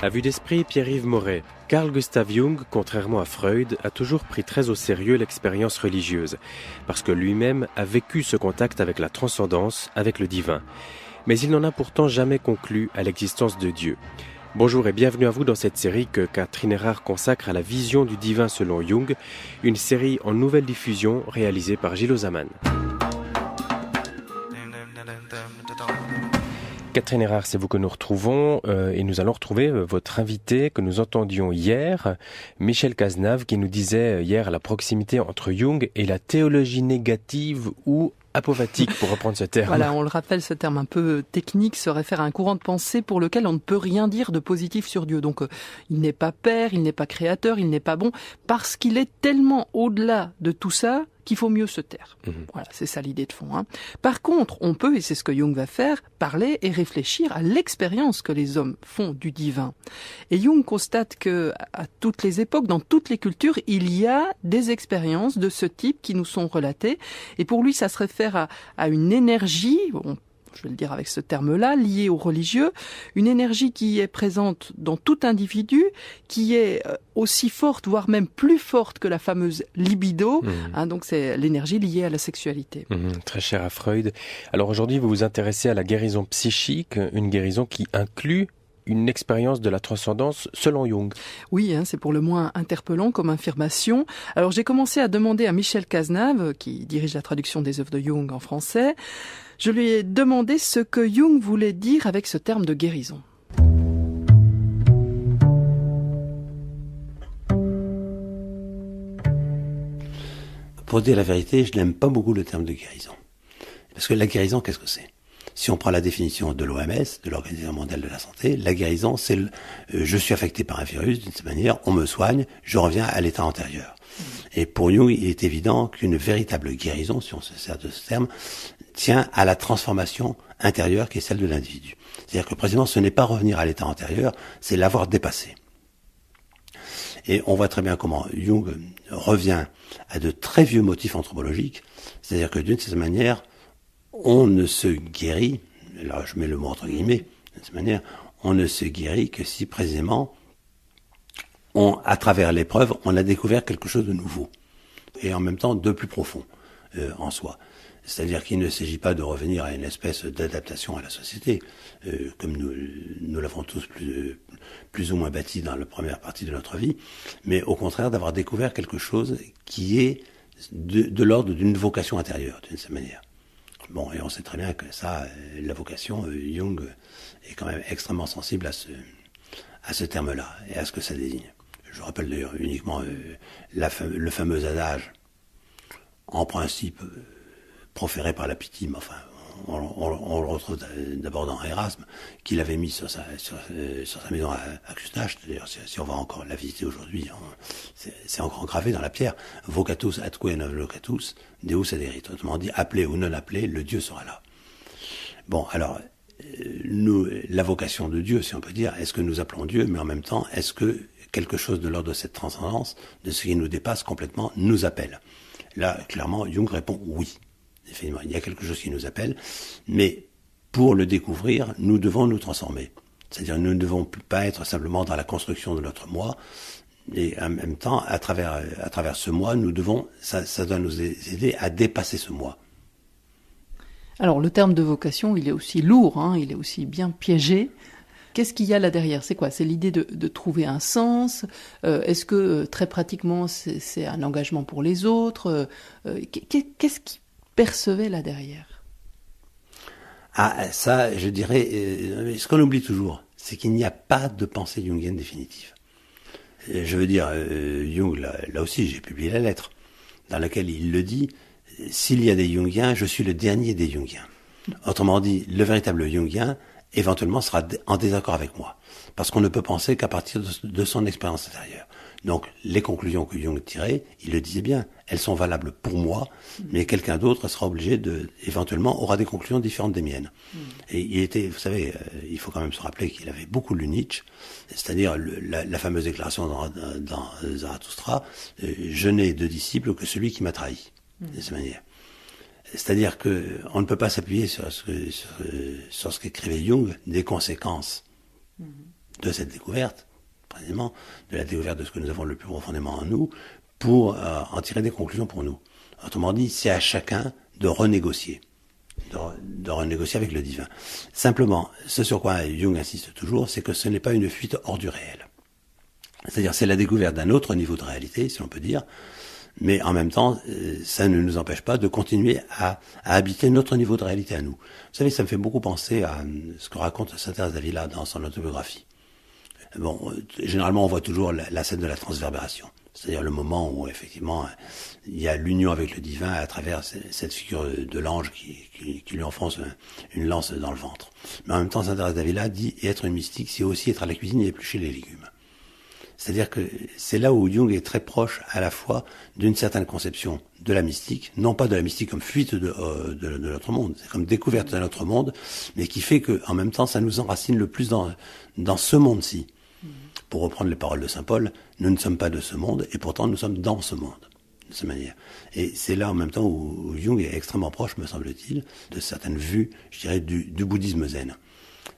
À vue d'esprit, Pierre-Yves Moret. Carl Gustav Jung, contrairement à Freud, a toujours pris très au sérieux l'expérience religieuse, parce que lui-même a vécu ce contact avec la transcendance, avec le divin. Mais il n'en a pourtant jamais conclu à l'existence de Dieu. Bonjour et bienvenue à vous dans cette série que Catherine Erard consacre à la vision du divin selon Jung, une série en nouvelle diffusion réalisée par Gilles Ozaman. Catherine Erard, c'est vous que nous retrouvons et nous allons retrouver votre invité que nous entendions hier, Michel Cazenave, qui nous disait hier la proximité entre Jung et la théologie négative ou apophatique, pour reprendre ce terme. Voilà, on le rappelle, ce terme un peu technique se réfère à un courant de pensée pour lequel on ne peut rien dire de positif sur Dieu. Donc, il n'est pas père, il n'est pas créateur, il n'est pas bon, parce qu'il est tellement au-delà de tout ça qu'il faut mieux se taire. Voilà, c'est ça l'idée de fond. Par contre, on peut, et c'est ce que Jung va faire, parler et réfléchir à l'expérience que les hommes font du divin. Et Jung constate que, à toutes les époques, dans toutes les cultures, il y a des expériences de ce type qui nous sont relatées. Et pour lui, ça se réfère à une énergie, je vais le dire avec ce terme-là, liée au religieux, une énergie qui est présente dans tout individu, qui est aussi forte, voire même plus forte que la fameuse libido. Donc c'est l'énergie liée à la sexualité. Très cher à Freud. Alors aujourd'hui, vous vous intéressez à la guérison psychique, une guérison qui inclut une expérience de la transcendance selon Jung. Oui, c'est pour le moins interpellant comme affirmation. Alors j'ai commencé à demander à Michel Cazenave, qui dirige la traduction des œuvres de Jung en français, je lui ai demandé ce que Jung voulait dire avec ce terme de guérison. Pour dire la vérité, je n'aime pas beaucoup le terme de guérison. Parce que la guérison, qu'est-ce que c'est ? Si on prend la définition de l'OMS, de l'Organisation mondiale de la santé, la guérison, c'est je suis affecté par un virus, d'une certaine manière, on me soigne, je reviens à l'état antérieur. Et pour Jung, il est évident qu'une véritable guérison, si on se sert de ce terme, tient à la transformation intérieure qui est celle de l'individu. C'est-à-dire que précisément, ce n'est pas revenir à l'état antérieur, c'est l'avoir dépassé. Et on voit très bien comment Jung revient à de très vieux motifs anthropologiques, c'est-à-dire que d'une certaine manière, on ne se guérit, là je mets le mot entre guillemets, de cette manière, on ne se guérit que si précisément, à travers l'épreuve, on a découvert quelque chose de nouveau, et en même temps de plus profond en soi. C'est-à-dire qu'il ne s'agit pas de revenir à une espèce d'adaptation à la société, comme nous l'avons tous plus ou moins bâti dans la première partie de notre vie, mais au contraire d'avoir découvert quelque chose qui est de l'ordre d'une vocation intérieure, d'une certaine manière. Bon, et on sait très bien que ça, la vocation, Jung est quand même extrêmement sensible à ce terme-là et à ce que ça désigne. Je rappelle d'ailleurs uniquement le fameux adage, en principe proféré par la Pitié, mais enfin, on le retrouve d'abord dans Erasme, qu'il avait mis sur sa maison à Küsnacht. D'ailleurs, si on va encore la visiter aujourd'hui, c'est encore gravé dans la pierre. Vocatus atque non locatus, Deus aderit. Autrement dit, appelé ou non appelé, le Dieu sera là. Bon, alors, la vocation de Dieu, si on peut dire, est-ce que nous appelons Dieu, mais en même temps, est-ce que quelque chose de l'ordre de cette transcendance, de ce qui nous dépasse complètement, nous appelle ? Là, clairement, Jung répond oui. Effectivement, il y a quelque chose qui nous appelle, mais pour le découvrir, nous devons nous transformer. C'est-à-dire, nous ne devons pas être simplement dans la construction de notre moi, et en même temps, à travers ce moi, ça doit nous aider à dépasser ce moi. Alors, le terme de vocation, il est aussi lourd, il est aussi bien piégé. Qu'est-ce qu'il y a là derrière ? C'est quoi ? C'est l'idée de trouver un sens ? Est-ce que, très pratiquement, c'est un engagement pour les autres ? Qu'est-ce qui percevait là derrière ? Ah, ça, je dirais, ce qu'on oublie toujours, c'est qu'il n'y a pas de pensée jungienne définitive. Je veux dire, Jung, là aussi, j'ai publié la lettre, dans laquelle il le dit, s'il y a des Jungiens, je suis le dernier des Jungiens. Autrement dit, le véritable Jungien, éventuellement, sera en désaccord avec moi, parce qu'on ne peut penser qu'à partir de son expérience intérieure. Donc, les conclusions que Jung tirait, il le disait bien, elles sont valables pour moi, mais quelqu'un d'autre sera obligé éventuellement, aura des conclusions différentes des miennes. Et il était, vous savez, il faut quand même se rappeler qu'il avait beaucoup lu Nietzsche, c'est-à-dire la fameuse déclaration dans Zarathustra, je n'ai de disciple que celui qui m'a trahi, de cette manière. C'est-à-dire que on ne peut pas s'appuyer sur ce qu'écrivait Jung des conséquences de cette découverte, précisément, de la découverte de ce que nous avons le plus profondément en nous, pour en tirer des conclusions pour nous. Autrement dit, c'est à chacun de renégocier. De renégocier avec le divin. Simplement, ce sur quoi Jung insiste toujours, c'est que ce n'est pas une fuite hors du réel. C'est-à-dire, c'est la découverte d'un autre niveau de réalité, si on peut dire, mais en même temps, ça ne nous empêche pas de continuer à habiter notre niveau de réalité à nous. Vous savez, ça me fait beaucoup penser à ce que raconte Sainte Thérèse d'Avila dans son autobiographie. Bon, généralement, on voit toujours la scène de la transverbération. C'est-à-dire le moment où, effectivement, il y a l'union avec le divin à travers cette figure de l'ange qui lui enfonce une lance dans le ventre. Mais en même temps, Sainte Thérèse d'Avila dit, et être une mystique, c'est aussi être à la cuisine et éplucher les légumes. C'est-à-dire que c'est là où Jung est très proche à la fois d'une certaine conception de la mystique, non pas de la mystique comme fuite de notre monde, c'est comme découverte de notre monde, mais qui fait que, en même temps, ça nous enracine le plus dans ce monde-ci. Pour reprendre les paroles de saint Paul, nous ne sommes pas de ce monde, et pourtant nous sommes dans ce monde, de cette manière. Et c'est là en même temps où Jung est extrêmement proche, me semble-t-il, de certaines vues, je dirais, du bouddhisme zen.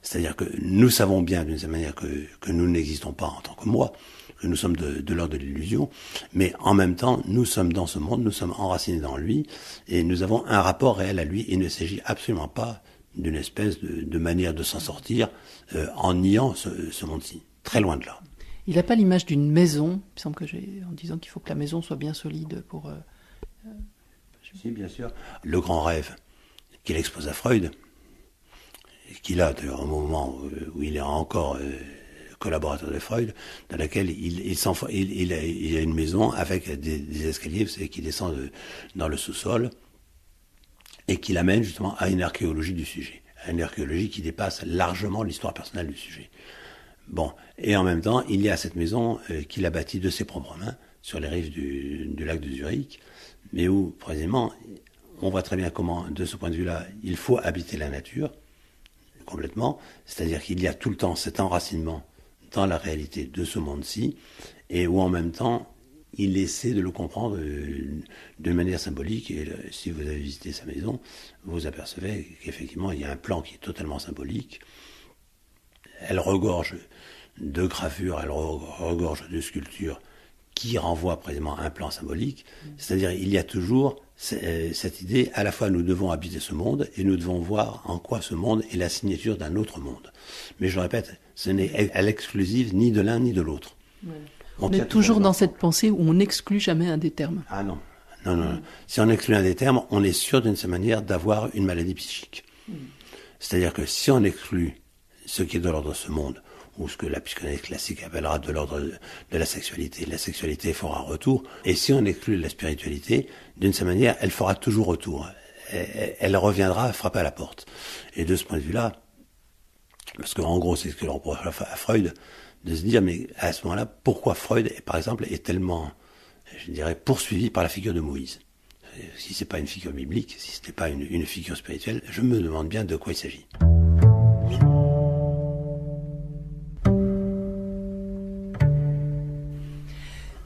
C'est-à-dire que nous savons bien, d'une certaine manière, que nous n'existons pas en tant que moi, que nous sommes de l'ordre de l'illusion, mais en même temps, nous sommes dans ce monde, nous sommes enracinés dans lui, et nous avons un rapport réel à lui. Il ne s'agit absolument pas d'une espèce de manière de s'en sortir en niant ce monde-ci. Très loin de là. Il n'a pas l'image d'une maison, il me semble que en disant qu'il faut que la maison soit bien solide pour... Si, bien sûr. Le grand rêve qu'il expose à Freud, qu'il a au moment où il est encore collaborateur de Freud, dans laquelle il a une maison avec des escaliers, vous savez, qui descendent dans le sous-sol, et qui l'amène justement à une archéologie du sujet, à une archéologie qui dépasse largement l'histoire personnelle du sujet. Bon, et en même temps, il y a cette maison qu'il a bâtie de ses propres mains sur les rives du lac de Zurich, mais où, précisément, on voit très bien comment, de ce point de vue-là, il faut habiter la nature, complètement, c'est-à-dire qu'il y a tout le temps cet enracinement dans la réalité de ce monde-ci, et où en même temps, il essaie de le comprendre de manière symbolique, et si vous avez visité sa maison, vous apercevez qu'effectivement, il y a un plan qui est totalement symbolique. Elle regorge de gravures, elle regorge de sculptures qui renvoient précisément à un plan symbolique. C'est-à-dire, il y a toujours cette idée, à la fois nous devons habiter ce monde et nous devons voir en quoi ce monde est la signature d'un autre monde. Mais je le répète, ce n'est à l'exclusive ni de l'un ni de l'autre. Ouais. On est toujours dans cette pensée où on n'exclut jamais un des termes. Ah non. Non. Si on exclut un des termes, on est sûr d'une certaine manière d'avoir une maladie psychique. C'est-à-dire que si on exclut ce qui est de l'ordre de ce monde, ou ce que la psychanalyse classique appellera de l'ordre de la sexualité fera retour. Et si on exclut la spiritualité, d'une certaine manière, elle fera toujours retour. Elle reviendra frapper à la porte. Et de ce point de vue-là, parce qu'en gros, c'est ce que l'on reproche à Freud, de se dire, mais à ce moment-là, pourquoi Freud, par exemple, est tellement, je dirais, poursuivi par la figure de Moïse? Si c'est pas une figure biblique, si ce n'est pas une figure spirituelle, je me demande bien de quoi il s'agit.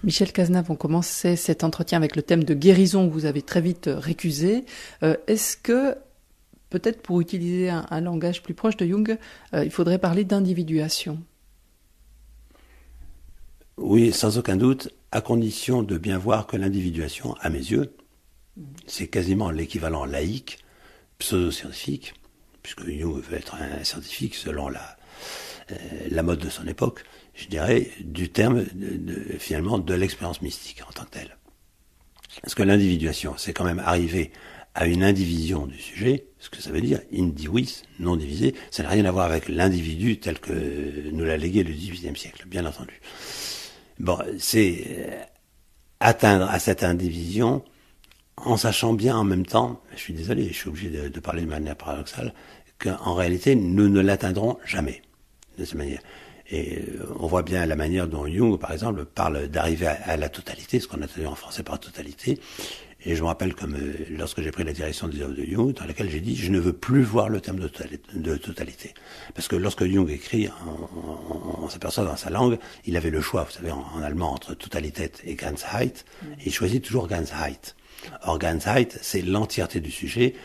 Michel Cazenave, on commençait cet entretien avec le thème de guérison que vous avez très vite récusé. Est-ce que, peut-être pour utiliser un langage plus proche de Jung, il faudrait parler d'individuation? Oui, sans aucun doute, à condition de bien voir que l'individuation, à mes yeux, c'est quasiment l'équivalent laïque, pseudo-scientifique, puisque Jung veut être un scientifique selon la mode de son époque, je dirais, du terme, finalement, de l'expérience mystique en tant que telle. Parce que l'individuation, c'est quand même arriver à une indivision du sujet, ce que ça veut dire, indivis, non divisé, ça n'a rien à voir avec l'individu tel que nous l'a légué le XVIIIe siècle, bien entendu. Bon, c'est atteindre à cette indivision en sachant bien en même temps, je suis désolé, je suis obligé de parler de manière paradoxale, qu'en réalité, nous ne l'atteindrons jamais, de cette manière. Et on voit bien la manière dont Jung, par exemple, parle d'arriver à la totalité, ce qu'on a traduit en français par totalité. Et je me rappelle comme lorsque j'ai pris la direction des œuvres de Jung, dans laquelle j'ai dit, je ne veux plus voir le terme de totalité. Parce que lorsque Jung écrit, on s'aperçoit dans sa langue, il avait le choix, vous savez, en allemand, entre Totalität et Ganzheit, et il choisit toujours Ganzheit. Or, Ganzheit, c'est l'entièreté du sujet,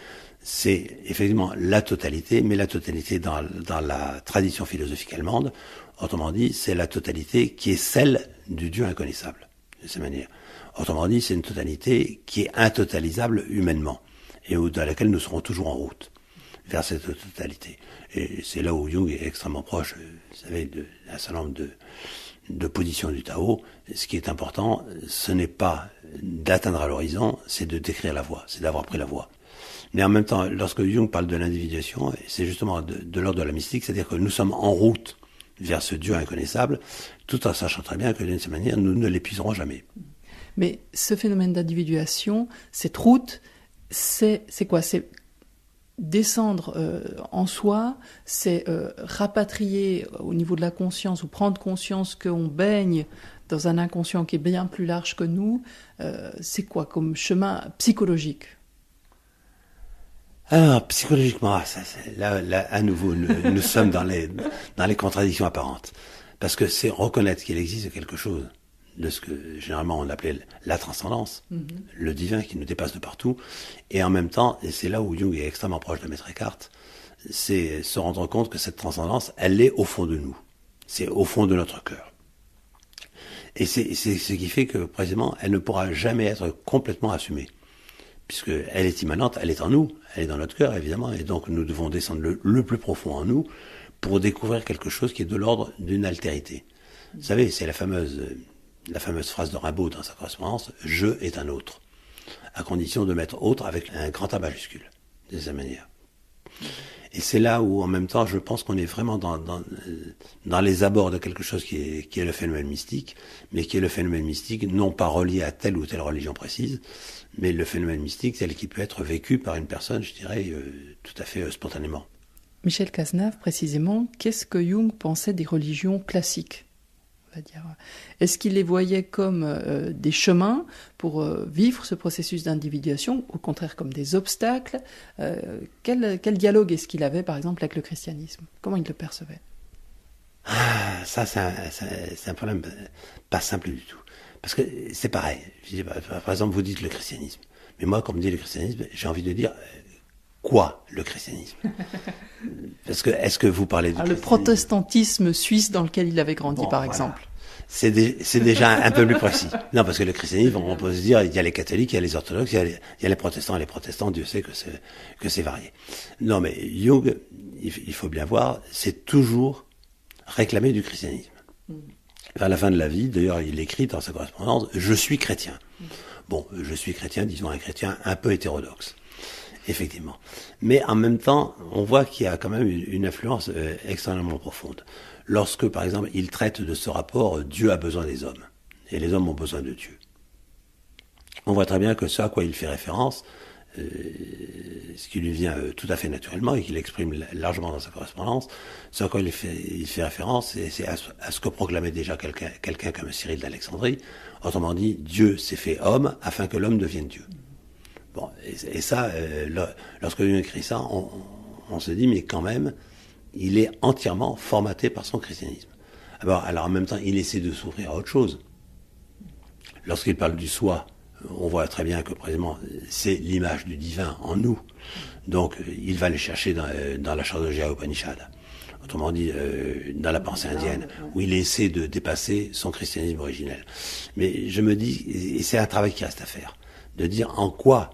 c'est effectivement la totalité, mais la totalité dans la tradition philosophique allemande, autrement dit, c'est la totalité qui est celle du Dieu inconnaissable, de cette manière. Autrement dit, c'est une totalité qui est intotalisable humainement, et dans laquelle nous serons toujours en route vers cette totalité. Et c'est là où Jung est extrêmement proche, vous savez, d'un certain nombre de positions du Tao. Ce qui est important, ce n'est pas d'atteindre à l'horizon, c'est de décrire la voie, c'est d'avoir pris la voie. Mais en même temps, lorsque Jung parle de l'individuation, c'est justement de l'ordre de la mystique, c'est-à-dire que nous sommes en route vers ce Dieu inconnaissable, tout en sachant très bien que d'une certaine manière, nous ne l'épuiserons jamais. Mais ce phénomène d'individuation, cette route, c'est quoi? C'est descendre en soi, c'est rapatrier au niveau de la conscience ou prendre conscience qu'on baigne dans un inconscient qui est bien plus large que nous. C'est quoi comme chemin psychologique? Alors, psychologiquement, là, à nouveau, nous sommes dans les contradictions apparentes. Parce que c'est reconnaître qu'il existe quelque chose de ce que généralement on appelait la transcendance, le divin qui nous dépasse de partout, et en même temps, et c'est là où Jung est extrêmement proche de Maître Eckhart, c'est se rendre compte que cette transcendance, elle est au fond de nous, c'est au fond de notre cœur. Et c'est ce qui fait que, précisément, elle ne pourra jamais être complètement assumée, puisqu'elle est immanente, elle est en nous, elle est dans notre cœur, évidemment, et donc nous devons descendre le plus profond en nous pour découvrir quelque chose qui est de l'ordre d'une altérité. Vous savez, c'est la fameuse phrase de Rimbaud dans sa correspondance, « Je est un autre », à condition de mettre « autre » avec un grand A majuscule, de cette manière. Et c'est là où, en même temps, je pense qu'on est vraiment dans les abords de quelque chose qui est le phénomène mystique, mais qui est le phénomène mystique non pas relié à telle ou telle religion précise, mais le phénomène mystique tel qu'il peut être vécu par une personne, je dirais, tout à fait spontanément. Michel Cazenave, précisément, qu'est-ce que Jung pensait des religions classiques ? Est-ce qu'il les voyait comme des chemins pour vivre ce processus d'individuation, au contraire comme des obstacles? Quel dialogue est-ce qu'il avait, par exemple, avec le christianisme? Comment il le percevait? Ça, c'est un problème pas simple du tout. Parce que c'est pareil. Je dis, par exemple, vous dites le christianisme. Mais moi, quand on me dit le christianisme, j'ai envie de dire... Quoi, le christianisme? Parce que, est-ce que vous parlez du le protestantisme suisse dans lequel il avait grandi, par exemple. C'est déjà un peu plus précis. Non, parce que le christianisme, on peut se dire, il y a les catholiques, il y a les orthodoxes, il y a les protestants. Les protestants, Dieu sait que c'est varié. Non, mais Jung, il faut bien voir, c'est toujours réclamé du christianisme. Vers la fin de la vie, d'ailleurs, il écrit dans sa correspondance, « Je suis chrétien ». Bon, je suis chrétien, disons un chrétien un peu hétérodoxe. Effectivement. Mais en même temps, on voit qu'il y a quand même une influence extrêmement profonde. Lorsque, par exemple, il traite de ce rapport « Dieu a besoin des hommes » et les hommes ont besoin de Dieu. On voit très bien que ce à quoi il fait référence, ce qui lui vient tout à fait naturellement et qu'il exprime largement dans sa correspondance, ce à quoi il fait référence, c'est à ce que proclamait déjà quelqu'un comme Cyril d'Alexandrie. Autrement dit, Dieu s'est fait homme afin que l'homme devienne Dieu. Bon, et ça, lorsque Jung écrit ça, on se dit, mais quand même, il est entièrement formaté par son christianisme. Alors en même temps, il essaie de s'ouvrir à autre chose. Lorsqu'il parle du soi, on voit très bien que, précisément, c'est l'image du divin en nous. Donc, il va les chercher dans la Chandogya Upanishad. Autrement dit, dans la pensée indienne, où il essaie de dépasser son christianisme originel. Mais je me dis, et c'est un travail qui reste à faire, de dire en quoi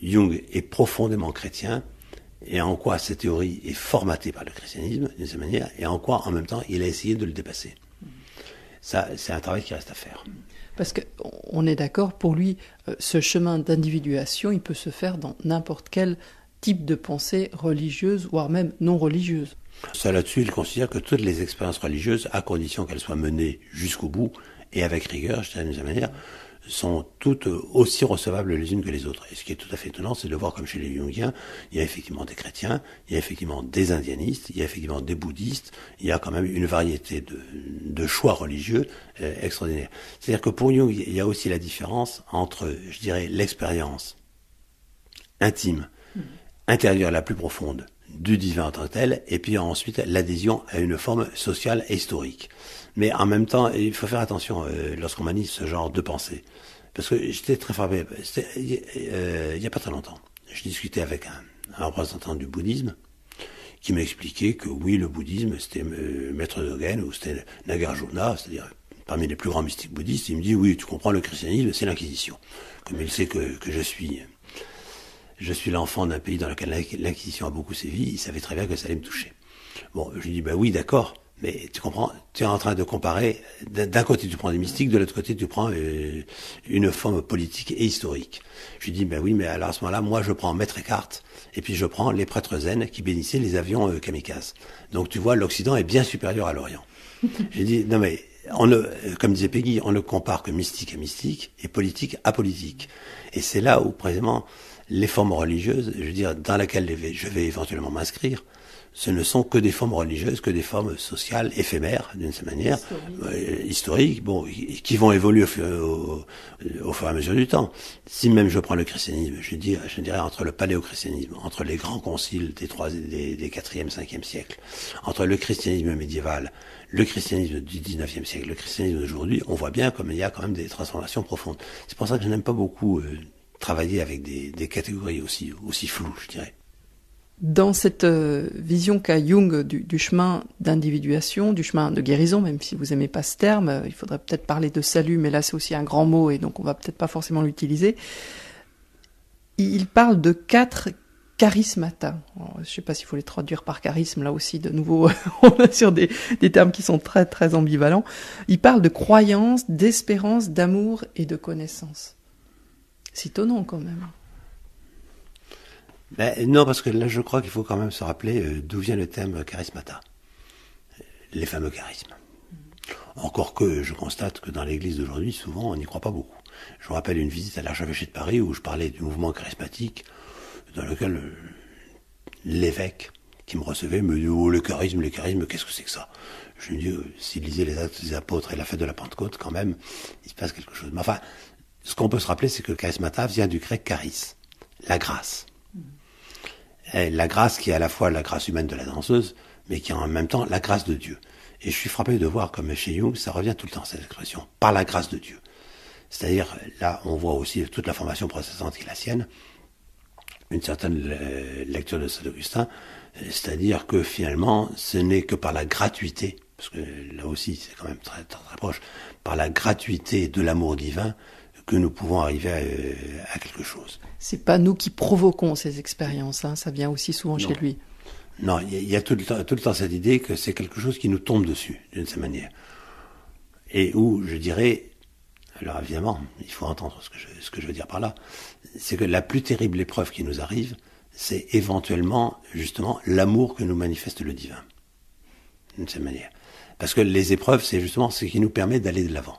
Jung est profondément chrétien et en quoi cette théorie est formatée par le christianisme d'une certaine manière et en quoi en même temps il a essayé de le dépasser. Ça, c'est un travail qui reste à faire. Parce qu'on est d'accord, pour lui, ce chemin d'individuation, il peut se faire dans n'importe quel type de pensée religieuse, voire même non religieuse. Ça, là-dessus, il considère que toutes les expériences religieuses, à condition qu'elles soient menées jusqu'au bout et avec rigueur, je dirais d'une certaine manière, sont toutes aussi recevables les unes que les autres. Et ce qui est tout à fait étonnant, c'est de voir comme chez les Jungiens, il y a effectivement des chrétiens, il y a effectivement des indianistes, il y a effectivement des bouddhistes, il y a quand même une variété de choix religieux extraordinaires. C'est-à-dire que pour Jung, il y a aussi la différence entre, je dirais, l'expérience intime, intérieure la plus profonde du divin en tant que tel, et puis ensuite l'adhésion à une forme sociale et historique. Mais en même temps, il faut faire attention lorsqu'on manie ce genre de pensée. Parce que j'étais très frappé. Il n'y a pas très longtemps. Je discutais avec un représentant du bouddhisme, qui m'a expliqué que oui, le bouddhisme, c'était Maître Dogen ou c'était Nagarjuna, c'est-à-dire parmi les plus grands mystiques bouddhistes. Il me dit, oui, tu comprends, le christianisme, c'est l'Inquisition. Comme il sait que je suis l'enfant d'un pays dans lequel l'Inquisition a beaucoup sévi, il savait très bien que ça allait me toucher. Bon, je lui dis, bah oui, d'accord, mais tu comprends, tu es en train de comparer, d'un côté tu prends des mystiques, de l'autre côté tu prends une forme politique et historique. Je lui dis, bah oui, mais alors à ce moment-là, moi je prends Maître Eckhart, et puis je prends les prêtres zen qui bénissaient les avions kamikazes. Donc tu vois, l'Occident est bien supérieur à l'Orient. J'ai dit, non mais, comme disait Peggy, on ne compare que mystique à mystique et politique à politique. Et c'est là où, précisément, les formes religieuses, je veux dire, dans lesquelles je vais éventuellement m'inscrire, ce ne sont que des formes religieuses, que des formes sociales éphémères, d'une certaine manière, historiques, bon, qui vont évoluer au fur et à mesure du temps. Si même je prends le christianisme, je dirais entre le paléochristianisme, entre les grands conciles des 4e, 5e siècles, entre le christianisme médiéval, le christianisme du 19e siècle, le christianisme d'aujourd'hui, on voit bien comme il y a quand même des transformations profondes. C'est pour ça que je n'aime pas beaucoup travailler avec des catégories aussi floues, je dirais. Dans cette vision qu'a Jung du chemin d'individuation, du chemin de guérison, même si vous n'aimez pas ce terme, il faudrait peut-être parler de salut, mais là c'est aussi un grand mot et donc on va peut-être pas forcément l'utiliser. Il parle de 4 charismata. Alors, je ne sais pas s'il faut les traduire par charisme, là aussi de nouveau on est sur des termes qui sont très très ambivalents. Il parle de croyance, d'espérance, d'amour et de connaissance. C'est étonnant quand même. Ben, non, parce que là, je crois qu'il faut quand même se rappeler d'où vient le thème charismata. Les fameux charismes. Encore que je constate que dans l'église d'aujourd'hui, souvent, on n'y croit pas beaucoup. Je me rappelle une visite à l'archevêché de Paris où je parlais du mouvement charismatique, dans lequel l'évêque qui me recevait me dit « Oh, le charisme, qu'est-ce que c'est que ça ?» Je lui dis s'il lisait les Actes des Apôtres et la fête de la Pentecôte, quand même, il se passe quelque chose. Mais enfin, ce qu'on peut se rappeler, c'est que le charismata vient du grec charis, la grâce. Et la grâce qui est à la fois la grâce humaine de la danseuse, mais qui est en même temps la grâce de Dieu. Et je suis frappé de voir comme chez Jung, ça revient tout le temps, cette expression, par la grâce de Dieu. C'est-à-dire, là, on voit aussi toute la formation protestante qui est la sienne, une certaine lecture de Saint-Augustin, c'est-à-dire que finalement, ce n'est que par la gratuité, parce que là aussi, c'est quand même très, très, très proche, par la gratuité de l'amour divin, que nous pouvons arriver à quelque chose. C'est pas nous qui provoquons ces expériences, hein, ça vient aussi souvent chez lui. Non, il y a tout le temps cette idée que c'est quelque chose qui nous tombe dessus, d'une certaine manière. Et où, je dirais, alors évidemment, il faut entendre ce que je veux dire par là, c'est que la plus terrible épreuve qui nous arrive, c'est éventuellement, justement, l'amour que nous manifeste le divin, d'une certaine manière. Parce que les épreuves, c'est justement ce qui nous permet d'aller de l'avant.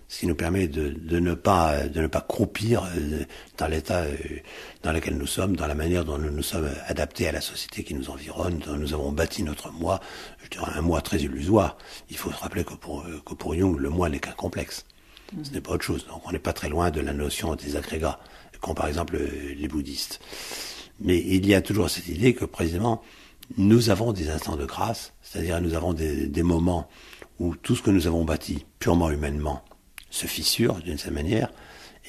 Ce qui nous permet de ne pas croupir dans l'état dans lequel nous sommes, dans la manière dont nous nous sommes adaptés à la société qui nous environne, dont nous avons bâti notre moi, je dirais un moi très illusoire. Il faut se rappeler que pour Jung, le moi n'est qu'un complexe. Ce n'est pas autre chose. Donc on n'est pas très loin de la notion des agrégats, qu'ont par exemple les bouddhistes. Mais il y a toujours cette idée que précisément, nous avons des instants de grâce, c'est-à-dire nous avons des moments où tout ce que nous avons bâti purement humainement se fissure d'une certaine manière,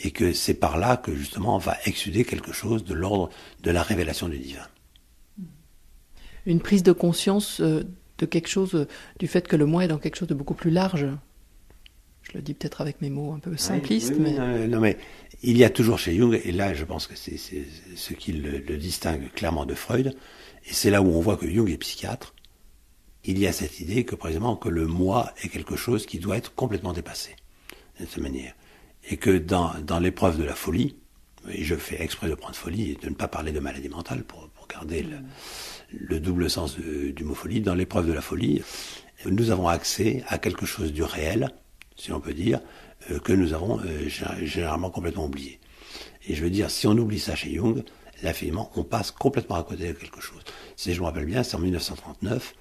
et que c'est par là que justement va exuder quelque chose de l'ordre de la révélation du divin. Une prise de conscience de quelque chose, du fait que le moi est dans quelque chose de beaucoup plus large. Je le dis peut-être avec mes mots un peu simplistes, oui, mais... Non, mais il y a toujours chez Jung, et là je pense que c'est ce qui le distingue clairement de Freud, et c'est là où on voit que Jung est psychiatre, il y a cette idée que précisément que le moi est quelque chose qui doit être complètement dépassé. De cette manière. Et que dans l'épreuve de la folie, et je fais exprès de prendre folie et de ne pas parler de maladie mentale pour garder le double sens du mot folie, dans l'épreuve de la folie, nous avons accès à quelque chose du réel, si on peut dire, que nous avons généralement complètement oublié. Et je veux dire, si on oublie ça chez Jung, là, finalement, on passe complètement à côté de quelque chose. Si je me rappelle bien, c'est en 1939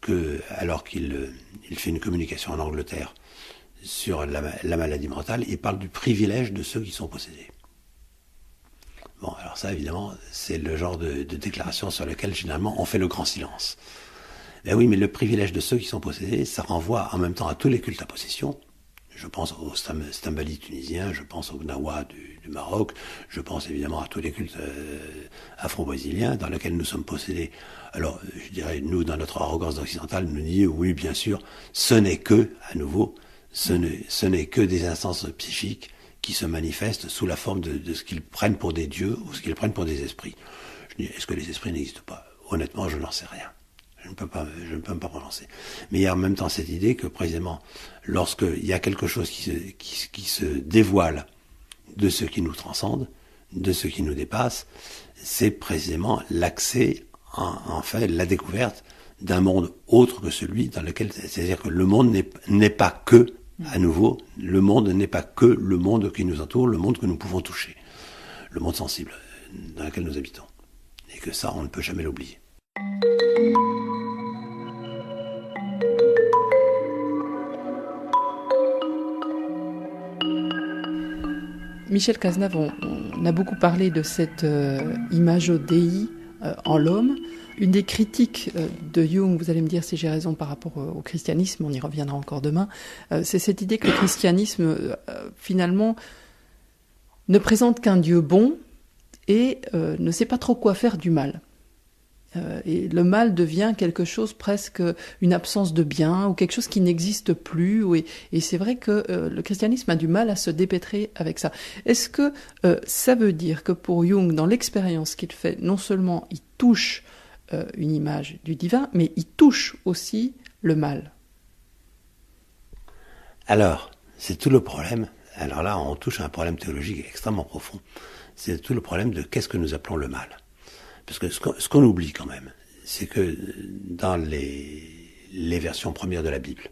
que, alors qu'il fait une communication en Angleterre sur la maladie mentale, il parle du privilège de ceux qui sont possédés. Bon, alors ça, évidemment, c'est le genre de déclaration sur lequel, généralement, on fait le grand silence. Ben oui, mais le privilège de ceux qui sont possédés, ça renvoie en même temps à tous les cultes à possession, Je pense au Stambali tunisien, je pense au Gnawa du Maroc, je pense évidemment à tous les cultes afro-brésiliens dans lesquels nous sommes possédés. Alors, je dirais, nous, dans notre arrogance occidentale, nous disons, oui, bien sûr, ce n'est que, à nouveau, ce n'est que des instances psychiques qui se manifestent sous la forme de ce qu'ils prennent pour des dieux ou ce qu'ils prennent pour des esprits. Je dis, est-ce que les esprits n'existent pas? Honnêtement, je n'en sais rien. Je ne peux pas me prononcer. Mais il y a en même temps cette idée que, précisément, lorsqu'il y a quelque chose qui se dévoile de ce qui nous transcende, de ce qui nous dépasse, c'est précisément l'accès, en fait, la découverte d'un monde autre que celui dans lequel... C'est-à-dire que le monde n'est pas que, à nouveau, le monde n'est pas que le monde qui nous entoure, le monde que nous pouvons toucher, le monde sensible dans lequel nous habitons. Et que ça, on ne peut jamais l'oublier. Michel Cazenave, on a beaucoup parlé de cette imago Dei en l'homme. Une des critiques de Jung, vous allez me dire si j'ai raison par rapport au christianisme, on y reviendra encore demain, c'est cette idée que le christianisme, finalement, ne présente qu'un Dieu bon et ne sait pas trop quoi faire du mal. Et le mal devient quelque chose, presque une absence de bien, ou quelque chose qui n'existe plus. Et c'est vrai que le christianisme a du mal à se dépêtrer avec ça. Est-ce que ça veut dire que pour Jung, dans l'expérience qu'il fait, non seulement il touche une image du divin, mais il touche aussi le mal? Alors, c'est tout le problème. Alors là, on touche à un problème théologique extrêmement profond. C'est tout le problème de qu'est-ce que nous appelons le mal. Parce que ce qu'on oublie quand même, c'est que dans les versions premières de la Bible,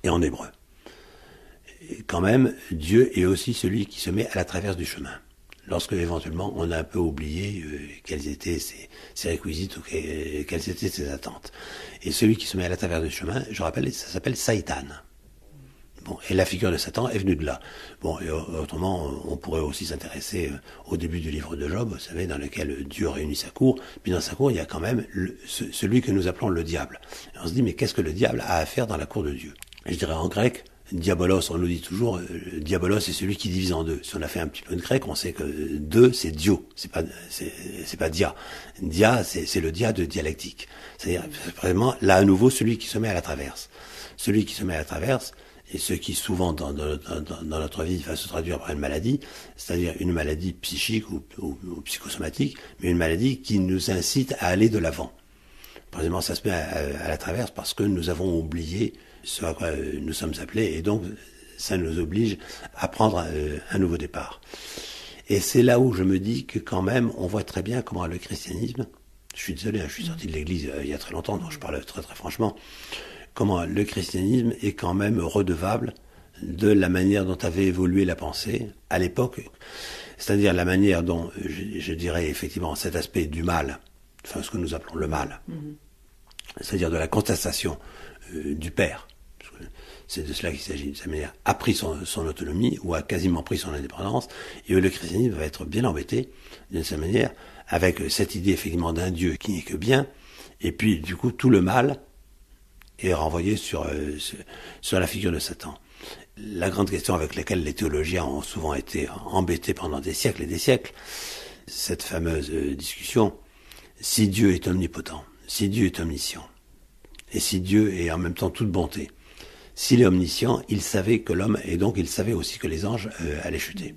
et en hébreu, quand même, Dieu est aussi celui qui se met à la traverse du chemin. Lorsque éventuellement on a un peu oublié quelles étaient ses réquisites ou quelles étaient ses attentes. Et celui qui se met à la traverse du chemin, je rappelle, ça s'appelle Satan. Bon, et la figure de Satan est venue de là. Bon, et autrement, on pourrait aussi s'intéresser au début du livre de Job, vous savez, dans lequel Dieu réunit sa cour. Puis dans sa cour, il y a quand même celui que nous appelons le diable. Et on se dit, mais qu'est-ce que le diable a à faire dans la cour de Dieu? Et je dirais en grec, diabolos, on nous dit toujours, diabolos c'est celui qui divise en deux. Si on a fait un petit peu de grec, on sait que deux, c'est dio, c'est pas dia. Dia, c'est le dia de dialectique. C'est-à-dire, vraiment, là à nouveau, celui qui se met à la traverse. Celui qui se met à la traverse, et ce qui souvent dans notre vie va se traduire par une maladie, c'est-à-dire une maladie psychique ou psychosomatique, mais une maladie qui nous incite à aller de l'avant. Précisément, ça se met à la traverse parce que nous avons oublié ce à quoi nous sommes appelés, et donc ça nous oblige à prendre un nouveau départ. Et c'est là où je me dis que quand même, on voit très bien comment le christianisme, je suis désolé, je suis sorti de l'église il y a très longtemps, donc je parle très très franchement, comment le christianisme est quand même redevable de la manière dont avait évolué la pensée à l'époque, c'est-à-dire la manière dont, je dirais effectivement, cet aspect du mal, enfin ce que nous appelons le mal, c'est-à-dire de la contestation du père, c'est de cela qu'il s'agit, de sa manière, a pris son autonomie ou a quasiment pris son indépendance, et le christianisme va être bien embêté, d'une certaine manière, avec cette idée effectivement d'un Dieu qui n'est que bien, et puis du coup tout le mal est renvoyé sur la figure de Satan. La grande question avec laquelle les théologiens ont souvent été embêtés pendant des siècles et des siècles, cette fameuse discussion, si Dieu est omnipotent, si Dieu est omniscient, et si Dieu est en même temps toute bonté, s'il est omniscient, il savait que l'homme, et donc il savait aussi que les anges allaient chuter.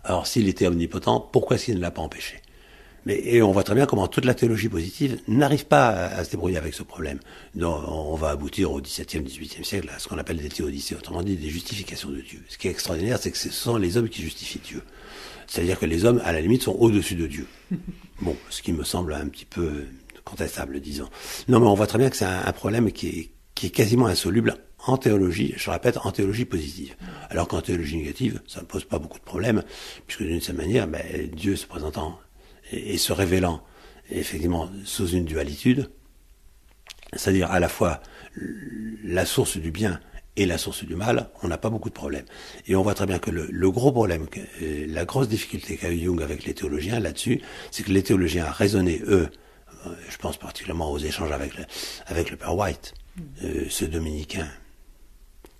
Alors s'il était omnipotent, pourquoi est-ce qu'il ne l'a pas empêché? Et on voit très bien comment toute la théologie positive n'arrive pas à se débrouiller avec ce problème. Donc, on va aboutir au XVIIe, XVIIIe siècle à ce qu'on appelle des théodicées, autrement dit des justifications de Dieu. Ce qui est extraordinaire, c'est que ce sont les hommes qui justifient Dieu. C'est-à-dire que les hommes, à la limite, sont au-dessus de Dieu. Bon, ce qui me semble un petit peu contestable, disons. Non, mais on voit très bien que c'est un problème qui est quasiment insoluble en théologie, je répète, en théologie positive. Alors qu'en théologie négative, ça ne pose pas beaucoup de problèmes, puisque d'une certaine manière, Dieu se présentant et se révélant effectivement sous une dualitude, c'est-à-dire à la fois la source du bien et la source du mal, on n'a pas beaucoup de problèmes. Et on voit très bien que le gros problème, la grosse difficulté qu'a eu Jung avec les théologiens là-dessus, c'est que les théologiens raisonnaient, eux, je pense particulièrement aux échanges avec le père White, ce dominicain,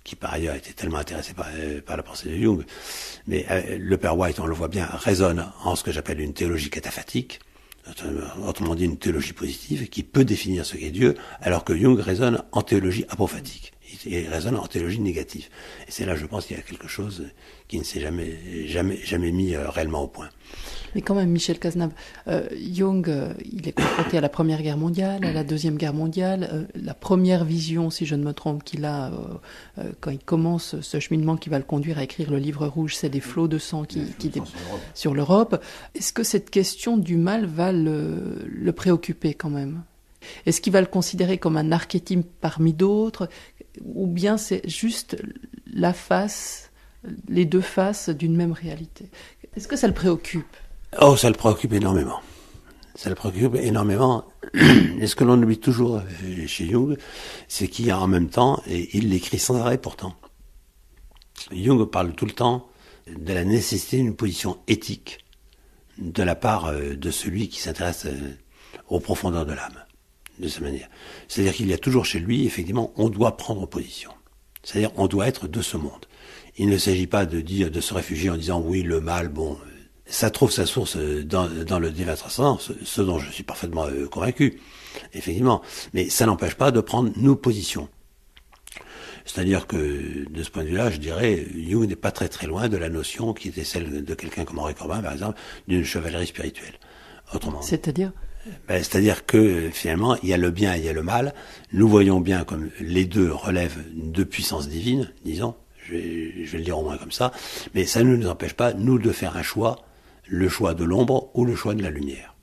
qui par ailleurs était tellement intéressé par la pensée de Jung. Mais le père White, on le voit bien, raisonne en ce que j'appelle une théologie cataphatique, autrement dit une théologie positive, qui peut définir ce qu'est Dieu, alors que Jung raisonne en théologie apophatique. Il raisonne en théologie négative. Et c'est là, je pense, qu'il y a quelque chose qui ne s'est jamais mis réellement au point. Mais quand même, Michel Cazenave, Jung, il est confronté à la Première Guerre mondiale, à la Deuxième Guerre mondiale. La première vision, si je ne me trompe, qu'il a quand il commence ce cheminement qui va le conduire à écrire le livre rouge, c'est des flots de sang qui sur l'Europe. Est-ce que cette question du mal va le préoccuper quand même ? Est-ce qu'il va le considérer comme un archétype parmi d'autres ? Ou bien c'est juste les deux faces d'une même réalité ? Est-ce que ça le préoccupe ? Oh, ça le préoccupe énormément. Ça le préoccupe énormément. Et ce que l'on oublie toujours chez Jung, c'est qu'il y a en même temps, et il l'écrit sans arrêt pourtant, Jung parle tout le temps de la nécessité d'une position éthique de la part de celui qui s'intéresse aux profondeurs de l'âme, de cette manière. C'est-à-dire qu'il y a toujours chez lui, effectivement, on doit prendre position. C'est-à-dire on doit être de ce monde. Il ne s'agit pas de se réfugier en disant oui, le mal, bon, ça trouve sa source dans le divin transcendant, ce dont je suis parfaitement convaincu, effectivement. Mais ça n'empêche pas de prendre nos positions. C'est-à-dire que, de ce point de vue-là, je dirais, Jung n'est pas très très loin de la notion qui était celle de quelqu'un comme Henri Corbin, par exemple, d'une chevalerie spirituelle. Autrement. C'est-à-dire ? C'est-à-dire que, finalement, il y a le bien et il y a le mal. Nous voyons bien comme les deux relèvent de puissance divine, disons. Je vais le dire au moins comme ça. Mais ça ne nous empêche pas, nous, de faire un choix, le choix de l'ombre ou le choix de la lumière.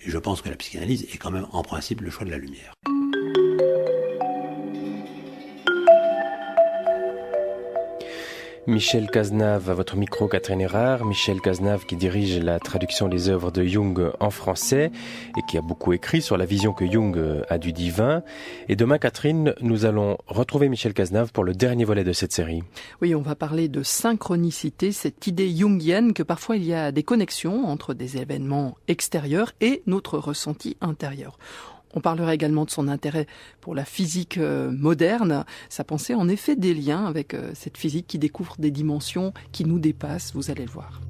Et je pense que la psychanalyse est quand même, en principe, le choix de la lumière. Michel Cazenave, à votre micro, Catherine Erard. Michel Cazenave qui dirige la traduction des œuvres de Jung en français et qui a beaucoup écrit sur la vision que Jung a du divin. Et demain, Catherine, nous allons retrouver Michel Cazenave pour le dernier volet de cette série. Oui, on va parler de synchronicité, cette idée jungienne que parfois il y a des connexions entre des événements extérieurs et notre ressenti intérieur. On parlera également de son intérêt pour la physique moderne, sa pensée en effet des liens avec cette physique qui découvre des dimensions qui nous dépassent, vous allez le voir.